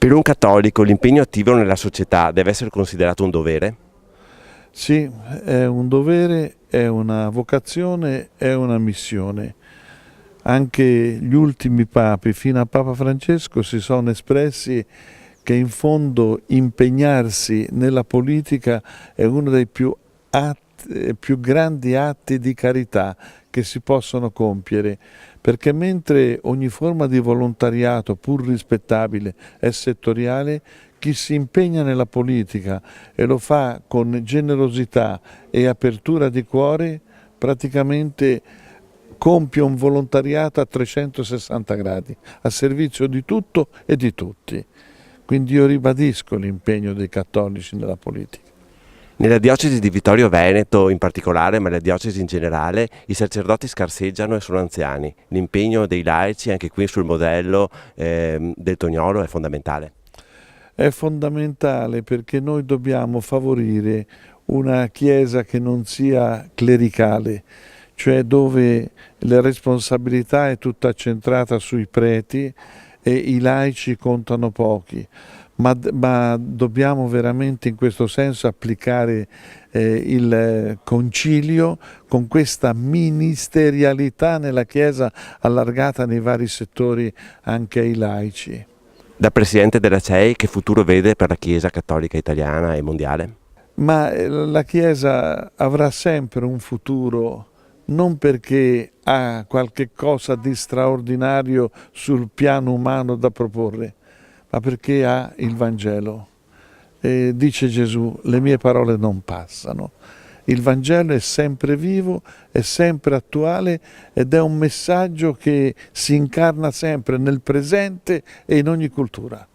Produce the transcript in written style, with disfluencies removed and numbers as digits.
Per un cattolico l'impegno attivo nella società deve essere considerato un dovere? Sì, è un dovere, è una vocazione, è una missione. Anche gli ultimi papi, fino a Papa Francesco, si sono espressi che in fondo impegnarsi nella politica è uno dei più grandi atti di carità che si possono compiere, perché mentre ogni forma di volontariato, pur rispettabile, è settoriale, chi si impegna nella politica e lo fa con generosità e apertura di cuore, praticamente compie un volontariato a 360 gradi, a servizio di tutto e di tutti. Quindi io ribadisco l'impegno dei cattolici nella politica. Nella diocesi di Vittorio Veneto in particolare, ma nella diocesi in generale, i sacerdoti scarseggiano e sono anziani. L'impegno dei laici, anche qui sul modello del Toniolo, è fondamentale. È fondamentale perché noi dobbiamo favorire una Chiesa che non sia clericale, cioè dove la responsabilità è tutta centrata sui preti e i laici contano pochi. Ma dobbiamo veramente in questo senso applicare il concilio con questa ministerialità nella Chiesa allargata nei vari settori anche ai laici. Da presidente della CEI, che futuro vede per la Chiesa cattolica italiana e mondiale? Ma la Chiesa avrà sempre un futuro, non perché ha qualche cosa di straordinario sul piano umano da proporre, ma perché ha il Vangelo. E dice Gesù, le mie parole non passano. Il Vangelo è sempre vivo, è sempre attuale ed è un messaggio che si incarna sempre nel presente e in ogni cultura.